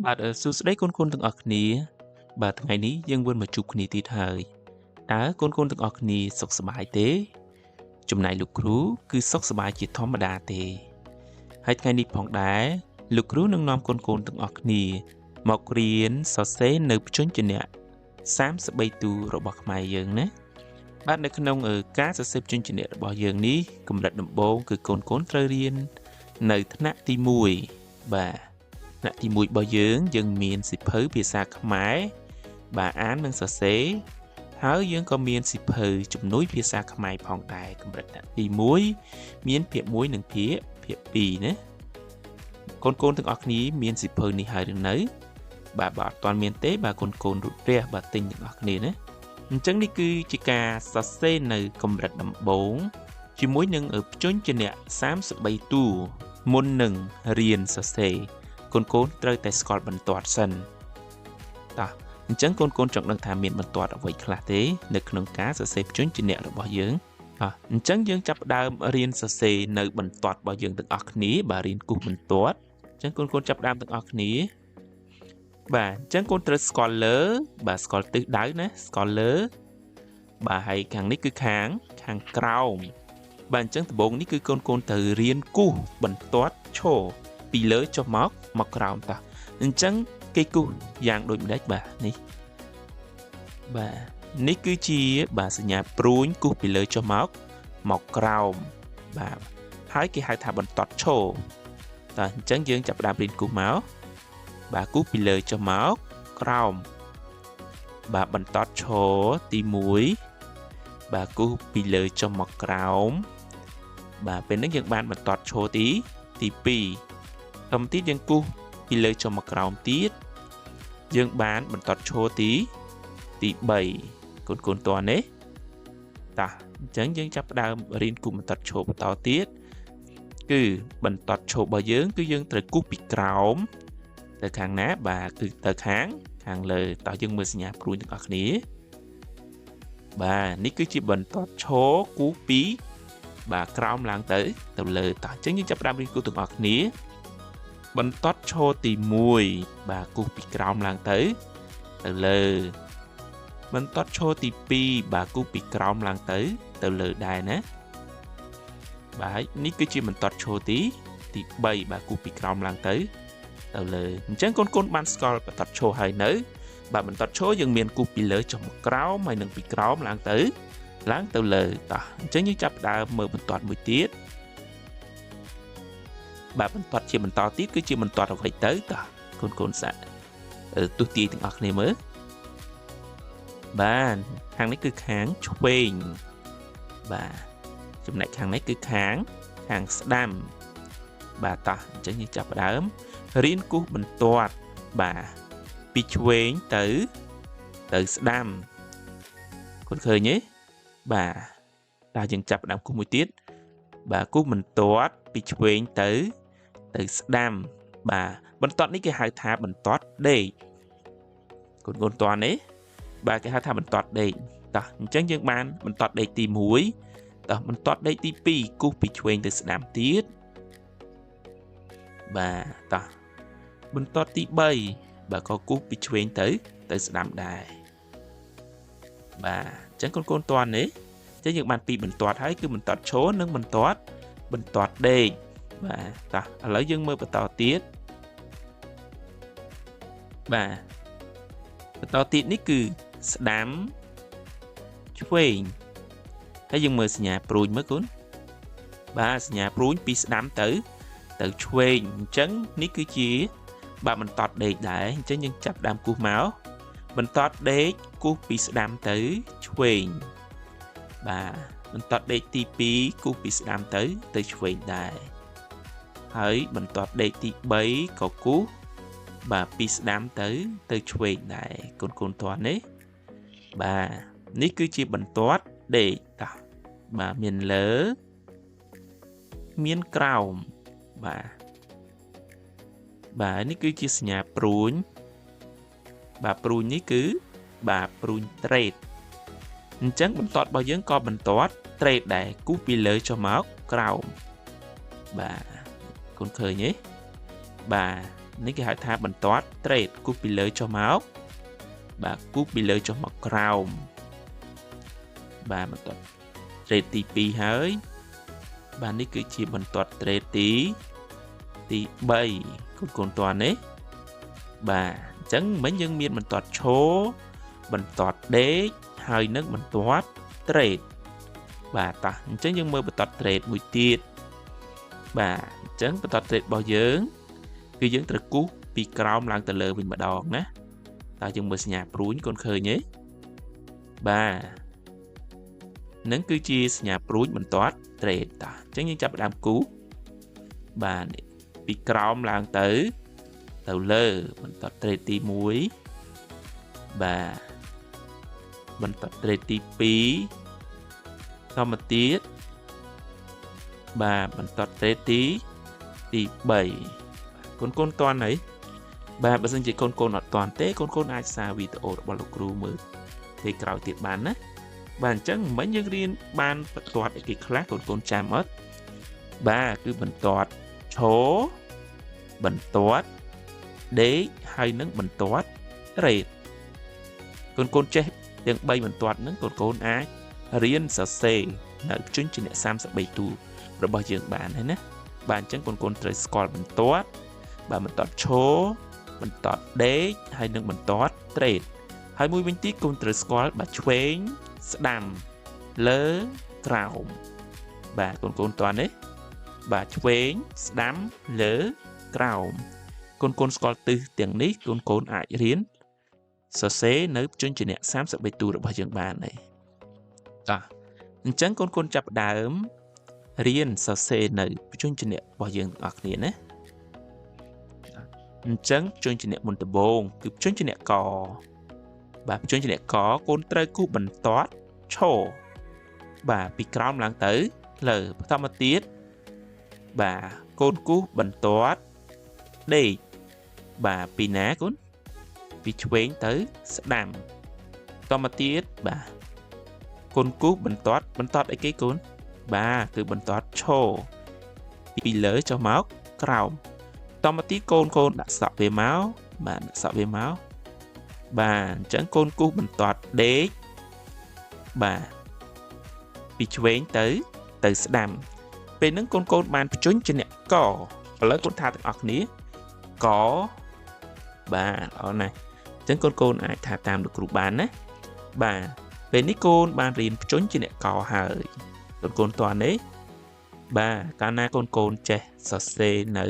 បាទសួស្តីកូនៗទាំងអស់គ្នាបាទថ្ងៃនេះយើងវិលមកជួបគ្នាទៀតហើយតើកូនៗទាំងអស់គ្នាសុខសប្បាយទេចំណែកលោកគ្រូគឺសុខសប្បាយជាធម្មតាទេហើយថ្ងៃនេះផងដែរលោកគ្រូនឹងនាំកូនៗទាំងអស់គ្នាមករៀនសរសេរនៅព្យញ្ជនៈ33ទូរបស់ខ្មែរយើងណាបាទនៅក្នុងការសរសេរព្យញ្ជនៈរបស់យើងនេះកម្រិតដំបូងគឺកូនៗត្រូវរៀននៅថ្នាក់ទី1បាទថ្នាក់ទី1របស់យើងមានសៀវភៅភាសាខ្មែរបាទអាននិងសរសេរហើយយើងក៏មានសៀវភៅជំនួយភាសាខ្មែរផងដែរកម្រិតថ្នាក់ទី1មានភាគ1និងភាគ2ណាកូនទាំងអស់គ្នាមានសៀវភៅនេះហើយឬនៅបាទបើអត់ទាន់មានទេបាទកូនរូបរះបាទទិញទាំងអស់គ្នាណាអញ្ចឹងនេះគឺជាការសរសេរនៅកម្រិតដំបូងជាមួយនឹងព្យញ្ជនៈ33តួមុននឹងរៀនសរសេរកូនត្រូវតែស្គាល់បន្ទាត់សិនតោះអញ្ចឹងកូនចង់ដឹងថាមានបន្ទាត់អ្វីខ្លះទេនៅក្នុងការសរសេរព្យញ្ជនៈរបស់យើងអញ្ចឹងយើងចាប់ផ្ដើមរៀនសរសេរនៅបន្ទាត់របស់យើងទាំងអស់គ្នាបាទរៀនគូសបន្ទាត់អញ្ចឹងកូនចាប់ផ្ដើមទាំងអស់គ្នាបាទអញ្ចឹងកូនត្រូវស្គាល់លើបាទស្គាល់ទិសដៅណាស្គាល់លើបាទហើយខាងនេះគឺខាងក្រោមបាទអញ្ចឹងដំបូងនេះគឺកូនត្រូវរៀនគូសបន្ទាត់ឈរពីលើចុះមកក្រោមតោះអញ្ចឹងគេគូសយ៉ាងដូចម្ដេចបាទនេះបាទនេះគឺជាបាទសញ្ញាព្រួញគូសពីលើចុះមកក្រោមបាទហើយគេហៅថាបន្ទាត់ឈរតោះអញ្ចឹងយើងចាប់ផ្ដើមរៀនគូសមកបាទគូសពីលើចុះមកក្រោមបាទបន្ទាត់ឈរទី1បាទគូសពីលើចុះមកក្រោមបាទពេលនេះយើងបានបន្ទាត់ឈរទី2ធម្មតាយើងគូសពីលើចុះមកក្រោមទៀតយើងបានបន្ទាត់ឈរទី3កូនតើនេះតោះអញ្ចឹងយើងចាប់ផ្ដើមរៀនគូសបន្ទាត់ឈរបន្តទៀតគឺបន្ទាត់ឈររបស់យើងគឺយើងត្រូវគូសពីក្រោមទៅខាងណាបាទគឺទៅខាងលើតោះយើងមើលសញ្ញាព្រួយទាំងអស់គ្នាបាទនេះគឺជាបន្ទាត់ឈរគូសពីបាទក្រោមឡើងទៅលើតោះអញ្ចឹងយើងចាប់ផ្ដើមរៀនគូសទាំងអស់គ្នាបន្ទាត់ឈរទី1បាទគូសពីក្រោមឡើងទៅលើបន្ទាត់ឈរទី2បាទគូសពីក្រោមឡើងទៅលើដែរណាបាទនេះគឺជាបន្ទាត់ឈរទី3បាទគូសពីក្រោមឡើងទៅលើអញ្ចឹងកូនបានស្គាល់បន្ទាត់ឈរហើយនៅបាទបន្ទាត់ឈរយើងមានគូសពីលើចុះមកក្រោមហើយនឹងពីក្រោមឡើងទៅលើតោះអញ្ចឹងយើងចាប់ផ្ដើមមើលបន្ទាត់មួយទៀតបាទបន្ទាត់ជាបន្តទៀតគឺជាបន្ទាត់អ្វីទៅតោះកូនសាក់ទស្សទាយទាំងអស់គ្នាមើលបាទខាងនេះគឺខាងឆ្វេងបាទចំណែកខាងនេះគឺខាងស្ដាំបាទតោះអញ្ចឹងយើងចាប់ផ្ដើមរៀនគូសបន្ទាត់បាទពីឆ្វេងទៅស្ដាំកូនឃើញទេបាទតើយើងចាប់ផ្ដើមគូសមួយទៀតបាទគូសបន្ទាត់ពីឆ្វេងទៅស្ដាំបាទបន្ទាត់នេះគេហៅថាបន្ទាត់ដេកកូនតន់ទេបាទគេហៅថាបន្ទាត់ដេកតោះអញ្ចឹងយើងបានបន្ទាត់ដេកទី1តោះបន្ទាត់ដេកទី2គូសពីឆ្វេងទៅស្ដាំទៀតបាទតោះបន្ទាត់ទី3បាទក៏គូសពីឆ្វេងទៅស្ដាំដែរបាទអញ្ចឹងកូនតន់ទេអញ្ចឹងយើងបាន2បន្ទាត់ហើយគឺបន្ទាត់ឈរនិងបន្ទាត់ដេកបាទតោះឥឡូវយើងមើលបន្តទៀតបាទបន្តទៀតនេះគឺស្ដាំឆ្វេងហើយយើងមើលសញ្ញាព្រួយមើលកូនបាទសញ្ញាព្រួយពីស្ដាំទៅឆ្វេងអញ្ចឹងនេះគឺជាបាទបន្ទាត់ដេកដែរអញ្ចឹងយើងចាប់ដើមគូសមកបន្ទាត់ដេកគូសពីស្ដាំទៅឆ្វេងបាទបន្ទាត់ដេកទី2គូសពីស្ដាំទៅឆ្វេងដែរហើយបន្ទាត់ដេកទី3ក៏គូសបាទពីស្ដាំទៅឆ្វេងដែរកូនតន់ទេបាទនេះគឺជាបន្ទាត់ដេកតោះបាទមានលើមានក្រោមបាទនេះគឺជាសញ្ញាព្រួញបាទព្រួញនេះគឺបាទព្រួញត្រេតអញ្ចឹងបន្ទាត់របស់យើងក៏បន្ទាត់ត្រេតដែរគូសពីលើចុះមកក្រោមបាទកូនឃើញទេបាទ នេះគេហៅថាបន្ទាត់ត្រេតគូសពីលើចុះមកបាទគូសពីលើចុះមកក្រោមបាទបន្ទាត់ត្រេតទី2ហើយបាទនេះគឺជាបន្ទាត់ត្រេតទី3កូនតើនេះបាទអញ្ចឹងមិញយើងមានបន្ទាត់ឈរបន្ទាត់ដេកហើយនឹងបន្ទាត់ត្រេតបាទតោះអញ្ចឹងយើងមើលបន្ទាត់ត្រេតមួយទៀតបាទអញ្ចឹងបន្ទាត់ត្រេតរបស់យើងគឺយើងត្រូវគូសពីក្រោមឡើងទៅលើវិញម្ដងណាតើយើងមើលសញ្ញាព្រួញកូនឃើញទេបាទនឹងគឺជាសញ្ញាព្រួញបន្ទាត់ត្រេតតោះអញ្ចឹងយើងចាប់ផ្ដើមគូសបាទពីក្រោមឡើងទៅលើបន្ទាត់ត្រេតទី1បាទបន្ទាត់ត្រេតទី2តមកទៀតបាទបន្ទាត់ត្រេតទី3កូនតាន់ហើយបាទបើសិនជាកូនអត់តាន់ទេកូនអាចសារវីដេអូរបស់លោកគ្រូមើលពេលក្រោយទៀតបានណាបាទអញ្ចឹងមិញយើងរៀនបានបន្ទាត់អីគេខ្លះកូនចាំអត់បាទគឺបន្ទាត់ឈរបន្ទាត់ដេកហើយនឹងបន្ទាត់ត្រេតកូនចេះទាំង3បន្ទាត់ហ្នឹងកូនអាចរៀនសរសេរនៅព្យញ្ជនៈ33តួរបស់យើងបានហើយណាបាទអញ្ចឹងកូនត្រូវស្គាល់បន្ទាត់បាទបន្ទាត់ឈរបន្ទាត់ដេកហើយនឹងបន្ទាត់ត្រេតហើយមួយវិញទៀតកូនត្រូវស្គាល់បាទឆ្វេងស្ដាំលើក្រោមបាទកូនតាន់ទេបាទឆ្វេងស្ដាំលើក្រោមកូនស្គាល់ទិសទាំងនេះកូនអាចរៀនសរសេរនៅព្យញ្ជនៈ33តួរបស់យើងបានហើយតោះអញ្ចឹងកូនចាប់ផ្ដើមរៀនសរសេរនៅព្យញ្ជនៈរបស់យើងទាំងអស់គ្នាណាអញ្ចឹងព្យញ្ជនៈមុនដំបូងគឺព្យញ្ជនៈកបាទព្យញ្ជនៈកកូនត្រូវគូសបន្ទាត់ឈរបាទពីក្រោមឡើងទៅលើបន្តមកទៀតបាទកូនគូសបន្ទាត់ដេកបាទពីណាកូនពីឆ្វេងទៅស្ដាំបន្តមកទៀតបាទកូនគូសបន្ទាត់អីគេកូនបាទគឺបន្ទាត់ឈរពីលើចុះមកក្រោមបន្តមកទៀតកូនដាក់សក់វាមកបាទដាក់សក់វាមកបាទអញ្ចឹងកូនគូសបន្ទាត់ដេកបាទពីឆ្វេងទៅស្ដាំពេលហ្នឹងកូនបានបញ្ជញ្ជនៈកឥឡូវកូនថាទាំងអស់គ្នាកបាទល្អណាស់អញ្ចឹងកូនអាចថាតាមលោកគ្រូបានណាបាទពេលនេះកូនបានរៀនបញ្ជញ្ជនៈកហើយកូនតាន់ទេបាទកាលណាកូនចេះសរសេរនៅ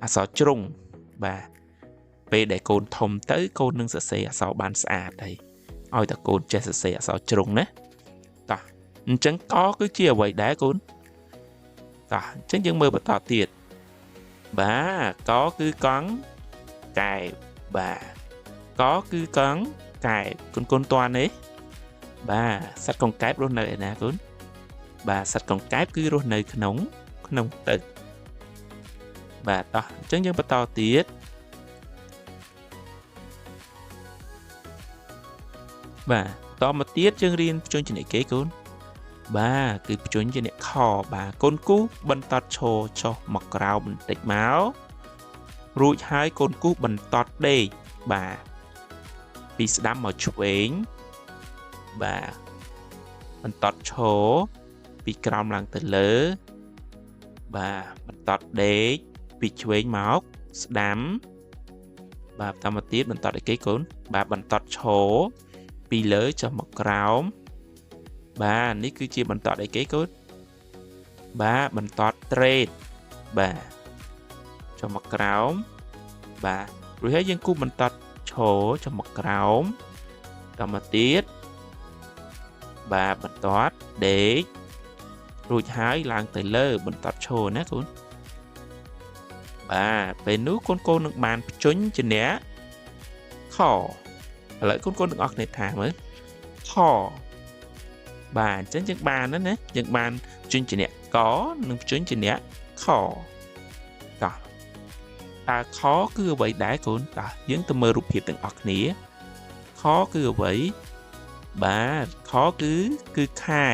អក្សរជ្រុងបាទពេលដែលកូនធំទៅកូននឹងសរសេរអក្សរបានស្អាតហើយឲ្យតែកូនចេះសរសេរអក្សរជ្រុងណាតោះអញ្ចឹងកគឺជាអ្វីដែរកូនតោះអញ្ចឹងយើងមើលបន្តទៀតបាទកគឺកង់កែបបាទកគឺកង់កែបកូនតាន់ទេបាទសត្វកង្កែបរស់នៅឯណាកូនបាទសត្វកង្កែបគឺរស់នៅក្នុងទឹកបាទតោះអញ្ចឹងយើងបន្តទៀតបាទតមកទៀតយើងរៀនព្យញ្ជនៈគេកូនបាទគឺព្យញ្ជនៈខបាទកូនគូសបន្ទាត់ឈរចុះមកក្រោមបន្តិចមករួចហើយកូនគូសបន្ទាត់ដេកបាទពីស្ដាំមកឆ្វេងបាទបន្ទាត់ឈរពីក្រោមឡើងទៅលើបាទបន្ទាត់ដេកពីឆ្វេងមកស្ដាំបាទបន្តមកទៀតបន្ទាត់អីគេកូនបាទបន្ទាត់ឈរពីលើចុះមកក្រោមបាទនេះគឺជាបន្ទាត់អីគេកូនបាទបន្ទាត់ត្រេតបាទចុះមកក្រោមបាទរួចហើយយើងគូសបន្ទាត់ឈរចុះមកក្រោមបន្តមកទៀតបាទបន្ទាត់ដេករួចហើយឡើងទៅលើបន្ទាត់ឈរណាកូនបាទពេលនោះកូននឹងបានបញ្ជញ្ជនៈខឥឡូវកូនទាំងអស់គ្នាថាមើលខបាទអញ្ចឹងយើងបានណាយើងបានបញ្ជញ្ជនៈកនិងបញ្ជញ្ជនៈខតោះតើខគឺអ្វីដែរកូនតោះយើងទៅមើលរូបភាពទាំងអស់គ្នាខគឺអ្វីបាទខគឺខែ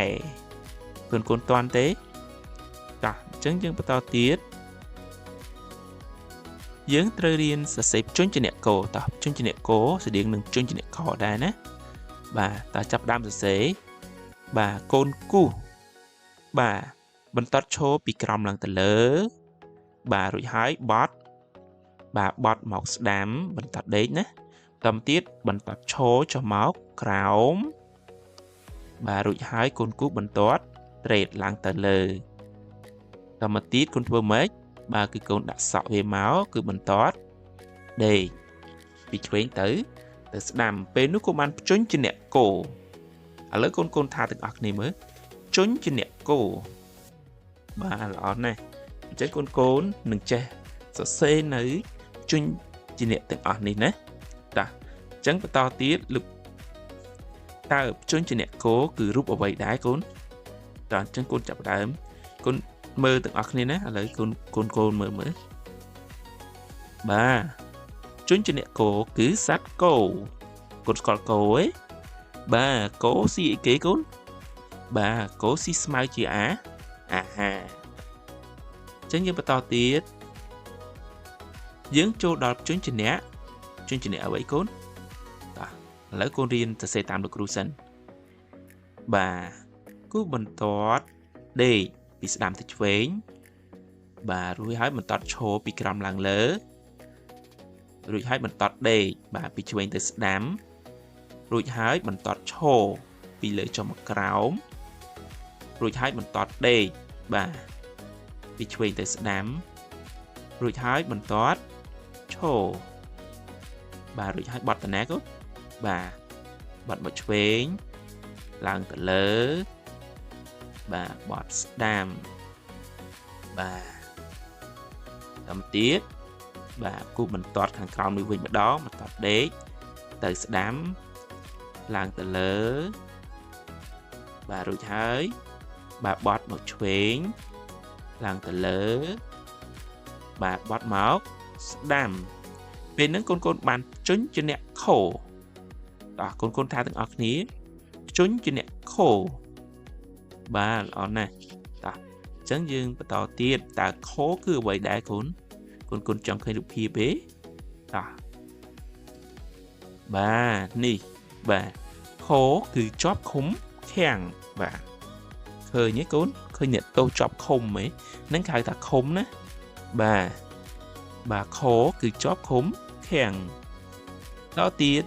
កូនតាន់ទេតោះអញ្ចឹងយើងបន្តទៀត យើងត្រូវរៀនសរសេរជញ្ជាក់គោតោះជញ្ជាក់គោស្តៀងនឹងជញ្ជាក់ខដែរណាបាទតើចាប់ផ្ដើមសរសេរបាទកូនគូសបាទបន្ទាត់ឈរពីក្រោមឡើងទៅលើបាទរួចហើយបត់បាទបត់មកស្ដាំបន្ទាត់ដេកណាបន្តទៀតបន្ទាត់ឈរចុះមកក្រោមបាទរួចហើយកូនគូសបន្ទាត់ត្រេតឡើងទៅលើតមកទៀតកូនធ្វើម៉េចបាទគឺកូនដាក់សក់វាមកគឺបន្ទាត់ដេកពីឆ្វេងទៅស្ដាំពេលនោះកូនបានជញ្ជាក់គោឥឡូវកូនថាទាំងអស់គ្នាមើលជញ្ជាក់គោបាទល្អណាស់អញ្ចឹងកូននឹងចេះសរសេរនៅជញ្ជាក់ទាំងអស់នេះណាតាអញ្ចឹងបន្តទៀតលោកតើជញ្ជាក់គោគឺរូបអ្វីដែរកូនតើអញ្ចឹងកូនចាប់ផ្ដើមកូនមើលទាំងអស់គ្នាណាឥឡូវកូនមើលបាទជញ្ជាក់គោគឺសត្វគោកូនស្គាល់គោទេបាទគោស៊ីអីគេកូនបាទគោស៊ីស្មៅជាអាហារអញ្ចឹងយើងបន្តទៀតយើងចូលដល់ជញ្ជាក់អ្វីកូនតោះឥឡូវកូនរៀនសរសេរតាមលោកគ្រូសិនបាទគូបន្ទាត់ដេកពីស្ដាំទៅឆ្វេងបាទរួចហើយបន្ទាត់ឈរពីក្រោមឡើងលើរួចហើយបន្ទាត់ដេកបាទពីឆ្វេងទៅស្ដាំរួចហើយបន្ទាត់ឈរពីលើចុះមកក្រោមរួចហើយបន្ទាត់ដេកបាទពីឆ្វេងទៅស្ដាំរួចហើយបន្ទាត់ឈរបាទរួចហើយបត់តណាកូនបាទបត់មកឆ្វេងឡើងទៅលើបាទបត់ស្ដាំបាទតាមទៀតបាទគូបន្ទាត់ខាងក្រោមនេះវិញម្ដងបន្ទាត់ដេកទៅស្ដាំឡើងទៅលើបាទរួចហើយបាទបត់មកឆ្វេងឡើងទៅលើបាទបត់មកស្ដាំពេលហ្នឹងកូនបានជញ្ជាក់ខោតោះកូនថាទាំងអស់គ្នាជញ្ជាក់ខោបាទល្អណាស់តោះអញ្ចឹងយើងបន្តទៀតតើខោគឺអ្វីដែរកូនចង់ឃើញរូបភាពទេតោះបាទនេះបាទខោគឺជាប់ឃុំខាំងបាទឃើញទេកូនឃើញអ្នកទោសជាប់ឃុំហ៎ហ្នឹងគេហៅថាឃុំណាបាទខោគឺជាប់ឃុំខាំងដល់ទៀត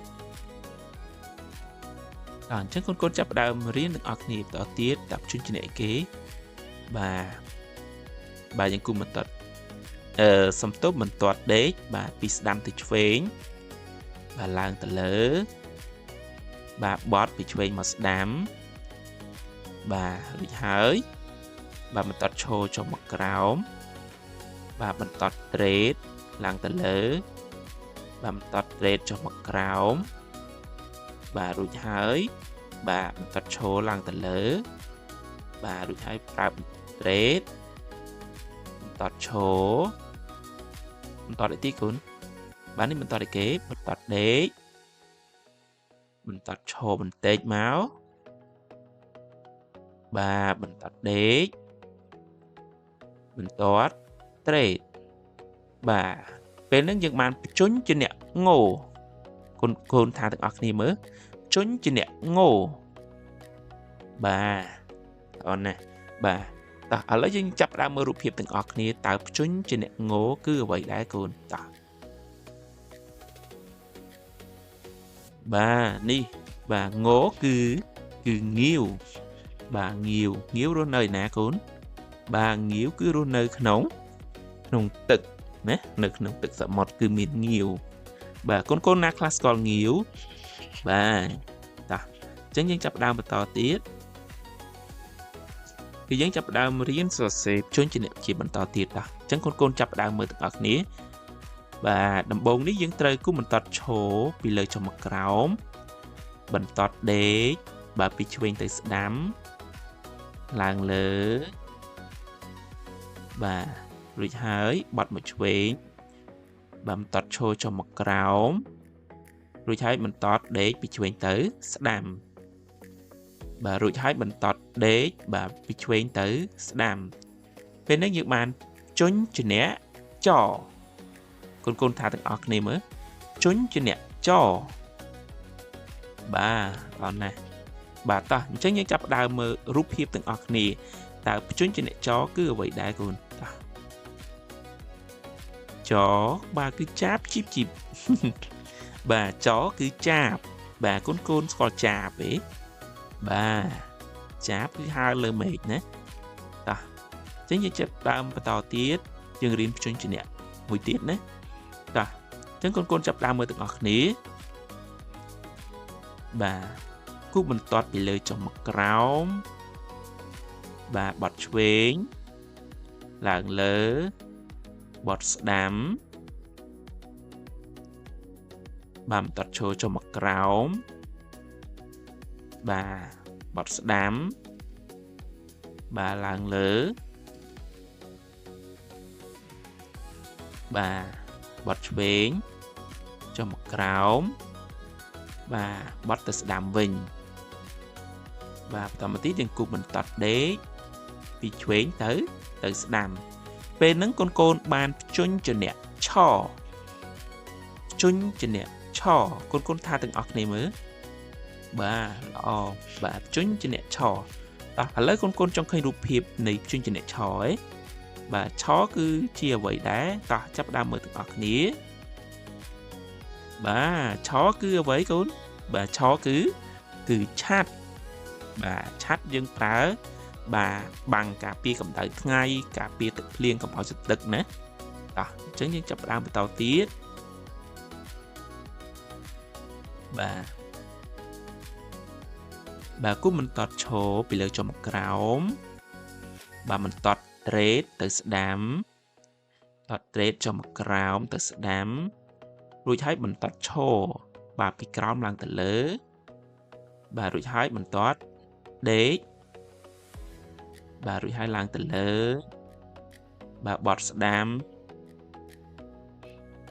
អញ្ចឹងកូនចាប់ផ្ដើមរៀនទាំងអស់គ្នាបន្តទៀតតាមជញ្ជាក់គេបាទយើងគុំបន្ទាត់សំទប់បន្ទាត់ដេកបាទពីស្ដាំទៅឆ្វេងបាទឡើងទៅលើបាទបត់ពីឆ្វេងមកស្ដាំបាទរួចហើយបាទបន្ទាត់ឈរចុះមកក្រោមបាទបន្ទាត់ត្រេតឡើងទៅលើបាទបន្ទាត់ត្រេតចុះមកក្រោមបាទរួចហើយបាទបន្ទាត់ឈរឡើងទៅលើបាទរួចហើយប្រើត្រេតបន្ទាត់ឈរបន្ទាត់អីទីគុណបាទនេះបន្ទាត់អីគេបន្ទាត់ដេកបន្ទាត់ឈរបន្តិចមកបាទបន្ទាត់ដេកបន្ទាត់ត្រេតបាទពេលហ្នឹងយើងបានបញ្ជញ្ជាក់ងោកូនថាទាំងអស់គ្នាមើលជញ្ជាក់ងោបាទអូនណាបាទតោះឥឡូវយើងចាប់ផ្ដើមមើលរូបភាពទាំងអស់គ្នាតើជញ្ជាក់ងោគឺអ្វីដែរកូនតោះបាទនេះបាទងោគឺងាវបាទងាវរស់នៅឯណាកូនបាទងាវគឺរស់នៅក្នុងទឹកណានៅក្នុងទឹកសមុទ្រគឺមានងាវបាទកូនណាខ្លះស្គាល់ងាវបាទតោះអញ្ចឹងយើងចាប់ផ្ដើមបន្តទៀតគឺយើងចាប់ផ្ដើមរៀនសរសេរជញ្ជាក់ជាបន្តទៀតតោះអញ្ចឹងកូនចាប់ផ្ដើមមើលទាំងអស់គ្នាបាទដំបូងនេះយើងត្រូវគូបន្ទាត់ឈរពីលើចុះមកក្រោមបន្ទាត់ដេកបាទពីឆ្វេងទៅស្ដាំឡើងលើបាទរួចហើយបត់មកឆ្វេងបន្ទាត់ឈរចុះមកក្រោមរួចហើយបន្ទាត់ដេកពីឆ្វេងទៅស្ដាំបាទរួចហើយបន្ទាត់ដេកបាទពីឆ្វេងទៅស្ដាំពេលនេះយើងបានជញ្ជាក់ច កូនថាទាំងអស់គ្នាមើលជញ្ជាអ្នកចបាទអត់ណាបាទតោះអញ្ចឹងយើងចាប់ផ្ដើមមើលរូបភាពទាំងអស់គ្នាតើជញ្ជាអ្នកចគឺអ្វីដែរកូនតោះចបាទគឺចាបជីបជីបបាទចគឺចាបបាទកូនស្គាល់ចាបទេបាទចាបគឺហើរលើមេឃណាតោះអញ្ចឹងយើងចាប់ដើមបន្តទៀតយើងរៀនជញ្ជាអ្នកមួយទៀតណាតោះអញ្ចឹងកូនចាប់ដើមមើលទាំងអស់គ្នាបាទគូបន្ទាត់ពីលើចុះមកក្រោមបាទបត់ឆ្វេងឡើងលើបត់ស្ដាំបាទបន្ទាត់ឈរចុះមកក្រោមបាទបត់ស្ដាំបាទឡើងលើបាទបត់ឆ្វេងចុះមកក្រោមបាទបត់ទៅស្ដាំវិញបាទបន្តមកទៀតយើងគូបន្ទាត់ដេកពីឆ្វេងទៅស្ដាំពេលហ្នឹងកូនបានជញ្ជាអ្នកឆជញ្ជាអ្នកឆកូនថាទាំងអស់គ្នាមើលបាទល្អបាទជញ្ជាអ្នកឆតោះឥឡូវកូនចង់ឃើញរូបភាពនៃជញ្ជាអ្នកឆឯងបាទឆគឺជាអ្វីដែរតោះចាប់ដើមមើលទាំងអស់គ្នាបាទឆគឺអ្វីកូនបាទឆគឺឆាត់បាទឆាត់យើងប្រើបាទបាំងការពារកម្ដៅថ្ងៃការពារទឹកភ្លៀងកុំឲ្យស្ទឹកណាតោះអញ្ចឹងយើងចាប់ផ្ដើមបន្តទៀតបាទគូបន្ទាត់ឈរពីលើចុះមកក្រោមបាទបន្ទាត់ត្រេតទៅស្ដាំបន្ទាត់ត្រេតចុះមកក្រោមទៅស្ដាំរួចហើយបន្ទាត់ឈរបាទពីក្រោមឡើងទៅលើបាទរួចហើយបន្ទាត់ដេកបាទរួចហើយឡើងទៅលើបាទបត់ស្ដាំ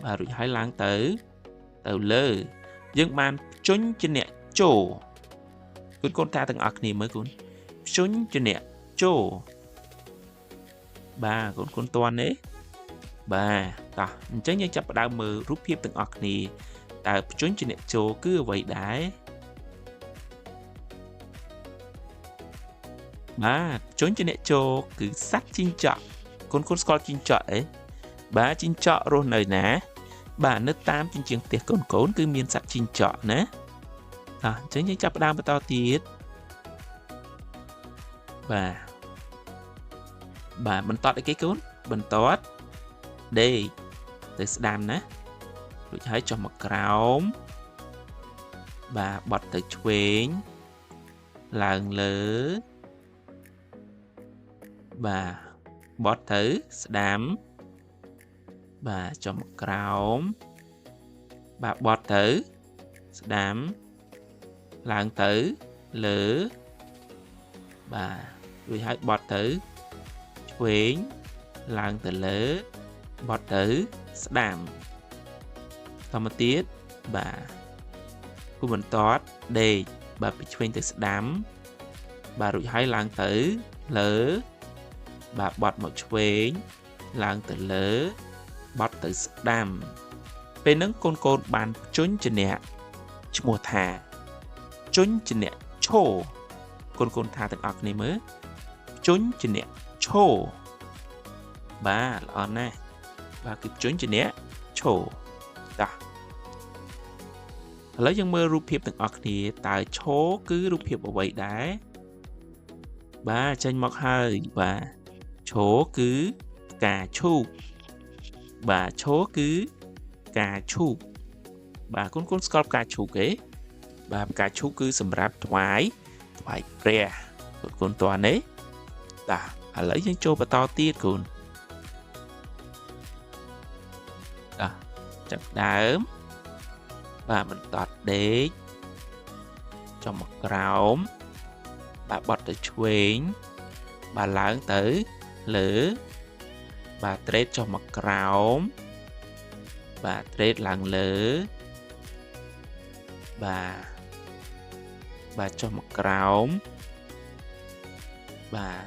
បាទរួចហើយឡើងទៅលើយើងបានជញ្ជាអ្នកចូលកូនថាទាំងអស់គ្នាមើលកូនជញ្ជាអ្នកចូលបាទកូនតាន់ទេបាទតោះអញ្ចឹងយើងចាប់ផ្ដើមមើលរូបភាពទាំងអស់គ្នាតើជញ្ជាអ្នកចូលគឺអ្វីដែរបាទជញ្ជាអ្នកចូលគឺសត្វជីងចក់កូនស្គាល់ជីងចក់អីបាទជីងចក់រស់នៅណាបាទនៅតាមជញ្ជាំងផ្ទះកូនគឺមានសត្វជីងចក់ណាអញ្ចឹងយើងចាប់ផ្ដើមបន្តទៀតបាទបន្ទាត់អីគេកូនបន្ទាត់ដេកទៅស្ដាំណារួចហើយចុះមកក្រោមបាទបត់ទៅឆ្វេងឡើងលើបាទបត់ទៅស្ដាំបាទចុះមកក្រោមបាទបត់ទៅស្ដាំឡើងទៅលើបាទរួចហើយបត់ទៅឆ្វេងឡើងទៅលើបត់ទៅស្ដាំតមកទៀតបាទគូបន្ទាត់ដេកបាទពីឆ្វេងទៅស្ដាំបាទរួចហើយឡើងទៅលើបាទបត់មកឆ្វេងឡើងទៅលើបត់ទៅស្ដាំពេលហ្នឹងកូនបានជញ្ជាអ្នកឈ្មោះថាជញ្ជាអ្នកឈោកូនថាទាំងអស់គ្នាមើលជញ្ជាអ្នកឈោបាទល្អណាស់បាទគឺជញ្ជាអ្នកឈោតោះឥឡូវយើងមើលរូបភាពទាំងអស់គ្នាតើឈោគឺរូបភាពអ្វីដែរបាទចេញមកហើយបាទឈោគឺផ្កាឈូកបាទឈោគឺផ្កាឈូកបាទកូនស្គាល់ផ្កាឈូកទេបាទផ្កាឈូកគឺសម្រាប់ថ្វាយព្រះកូនតាន់ទេតោះឥឡូវយើងចូលបន្តទៀតកូនតោះចាប់ដើមបាទបន្ទាត់ដេកចុះមកក្រោមបាទបត់ទៅឆ្វេងបាទឡើងទៅលើបាទត្រេតចុះមកក្រោមបាទត្រេតឡើងលើបាទចុះមកក្រោមបាទ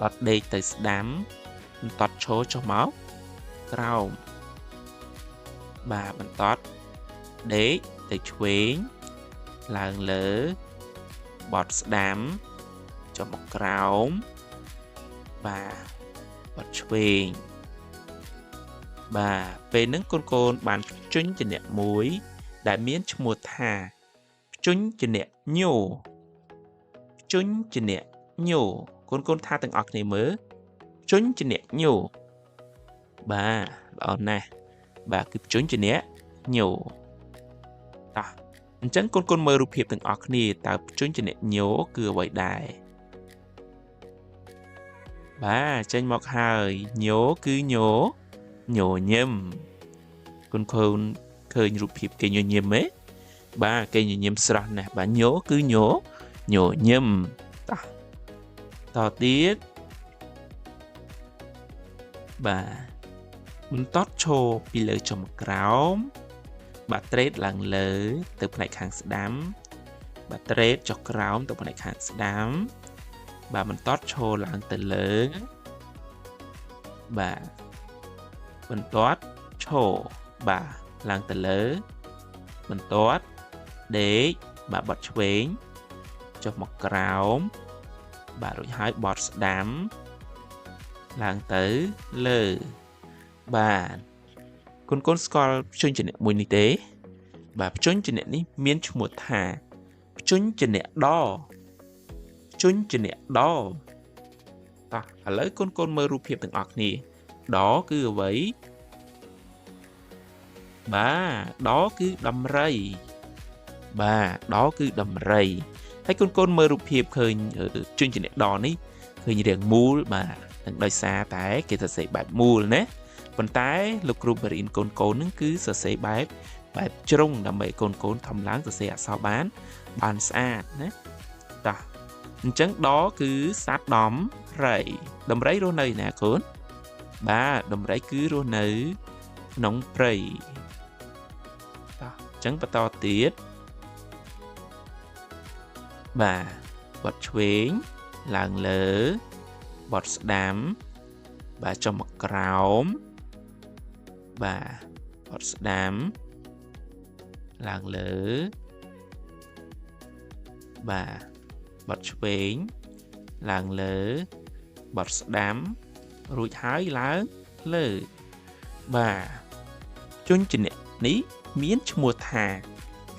តត់ដេកទៅស្ដាំតត់ឈរចុះមក ក្រោមបាទបន្ទាត់ដេកទៅឆ្វេងឡើងលើបត់ស្ដាំចុះមកក្រោមបាទបត់ឆ្វេងបាទពេលហ្នឹងកូនបានជញ្ជាក់មួយដែលមានឈ្មោះថាជញ្ជាក់ញោជញ្ជាក់ញោកូនថាទាំងអស់គ្នាមើលជញ្ជាក់ញោបាទល្អណាស់បាទគឺជញ្ជាក់ញោតោះអញ្ចឹងកូនមើលរូបភាពទាំងអស់គ្នាតើជញ្ជាក់ញោគឺអ្វីដែរបាទចេញមកហើយញោគឺញោញឹមកូនឃើញរូបភាពគេញញឹមទេបាទគេញញឹមស្រស់ណាស់បាទញោគឺញញឹមតទៀតបាទបន្ទាត់ឈរពីលើចុះមកក្រោមបាទត្រេតឡើងលើទៅផ្នែកខាងស្ដាំបាទត្រេតចុះក្រោមទៅផ្នែកខាងស្ដាំបាទបន្ទាត់ឈរឡើងទៅលើបាទបន្ទាត់ឈរបាទឡើងទៅលើបន្ទាត់ដេកបាទបត់ឆ្វេងចុះមកក្រោមបាទរួចហើយបត់ស្ដាំឡើងទៅលើបាទកូនស្គាល់ព្យញ្ជនៈមួយនេះទេបាទព្យញ្ជនៈនេះមានឈ្មោះថាព្យញ្ជនៈដព្យញ្ជនៈដតោះឥឡូវកូនមើលរូបភាពទាំងអស់គ្នាដគឺអ្វីបាទដគឺដំរីបាទដគឺដំរីហើយកូនមើលរូបភាពឃើញព្យញ្ជនៈដនេះឃើញរាងមូលបាទនឹងដោយសារតែគេសរសេរបែបមូលណាប៉ុន្តែលោកគ្រូបរិញ្ញាកូននឹងគឺសរសេរបែបជ្រុងដើម្បីកូនធំឡើងសរសេរអក្សរបានស្អាតណាតោះអញ្ចឹងដគឺសត្វដំរីរស់នៅណាកូនបាទដំរីគឺរស់នៅក្នុងព្រៃតោះអញ្ចឹងបន្តទៀតបាទបត់ឆ្វេងឡើងលើបត់ស្ដាំបាទចុះមកក្រោមបាទបត់ស្ដាំឡើងលើបាទបត់ឆ្វេងឡើងលើបត់ស្ដាំរួចហើយឡើងលើបាទជញ្ជាក់នេះមានឈ្មោះថា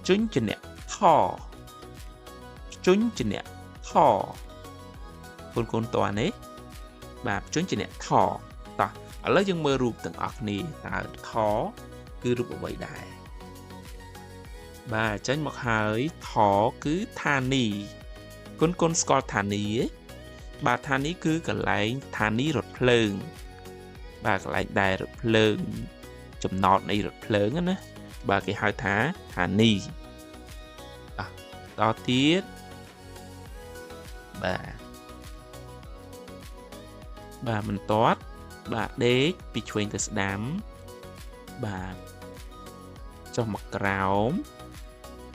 ជញ្ជាក់ថជញ្ជាក់ថកូនតើនេះបាទជញ្ជាក់ថតោះឥឡូវយើងមើលរូបទាំងអស់គ្នាតើថគឺរូបអ្វីដែរបាទចេញមកហើយថគឺឋានីកូនស្គាល់ឋានីទេបាទឋានីគឺកន្លែងឋានីរថភ្លើងបាទកន្លែងដែលរថភ្លើងចំណតនៃរថភ្លើងណាបាទគេហៅថាឋានីតទៀតបាទបន្ទាត់បាទដេកពីឆ្វេងទៅស្ដាំបាទចុះមកក្រោម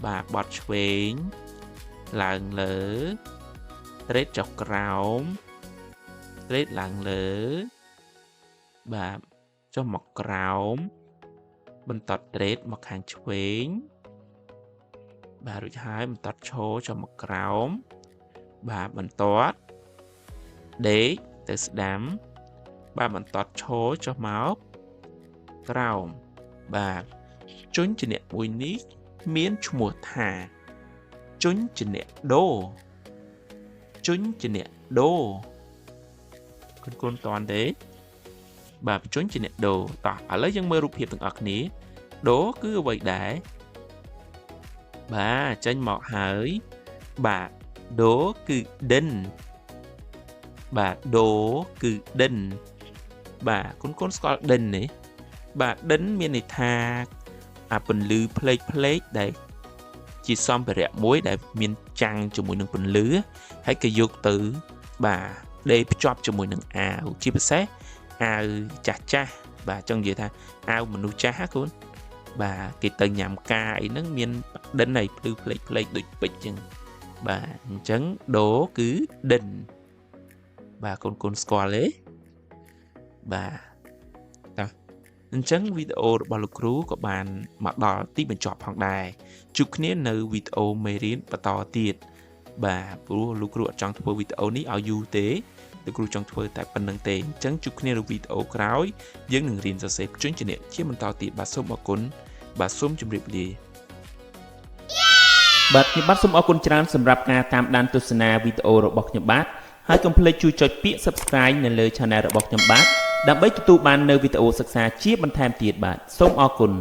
បាទបត់ឆ្វេងឡើងលើត្រេតចុះក្រោមត្រេតឡើងលើបាទចុះមកក្រោមបន្ទាត់ត្រេតមកខាងឆ្វេងបាទរួចហើយបន្ទាត់ឈរចុះមកក្រោមបាទបន្ទាត់ដេកទៅស្ដាំបាទបន្ទាត់ឈរចុះមកក្រោមបាទជញ្ជាក់មួយនេះមានឈ្មោះថាជញ្ជាក់ដូជញ្ជាក់ដូកូនតន់ទេបាទជញ្ជាក់ដូតោះឥឡូវយើងមើលរូបភាពទាំងអស់គ្នាដូគឺអ្វីដែរបាទចេញមកហើយបាទដូគឺដិនបាទដូគឺដិនបាទកូនស្គាល់ដិនទេបាទដិនមានន័យថាពន្លឺផ្លេកដែលជាសម្ភារៈមួយដែលមានចាំងជាមួយនឹងពន្លឺហើយគេយកទៅបាទដេកភ្ជាប់ជាមួយនឹងអាវជាពិសេសអាវចាស់បាទចង់និយាយថាអាវមនុស្សចាស់កូនបាទគេទៅញ៉ាំការអីហ្នឹងមានដិនហើយភ្លឺផ្លេកដូចពេជ្រចឹងបាទអញ្ចឹងដូគឺដិនបាទកូនស្គាល់ទេបាទតោះ អញ្ចឹងវីដេអូរបស់លោកគ្រូក៏បានមកដល់ទីបញ្ចប់ផងដែរជួបគ្នានៅវីដេអូមេរៀនបន្តទៀតបាទព្រោះលោកគ្រូអត់ចង់ធ្វើវីដេអូនេះឲ្យយូរទេលោកគ្រូចង់ធ្វើតែប៉ុណ្្នឹងទេអញ្ចឹងជួបគ្នានៅវីដេអូក្រោយយើងនឹងរៀនសរសេរព្យញ្ជនៈជាបន្តទៀតបាទសូមអរគុណបាទសូមជម្រាបលាបាទខ្ញុំបាទសូមអរគុណច្រើនសម្រាប់ការតាមដានទស្សនាវីដេអូរបស់ខ្ញុំបាទហើយកុំភ្លេចជួយចុចពាក្យ Subscribe នៅលើ Channel របស់ខ្ញុំបាទដើម្បីទទួលបាននូវវីដេអូសិក្សាជាបន្ថែមទៀតបាទសូមអរគុណ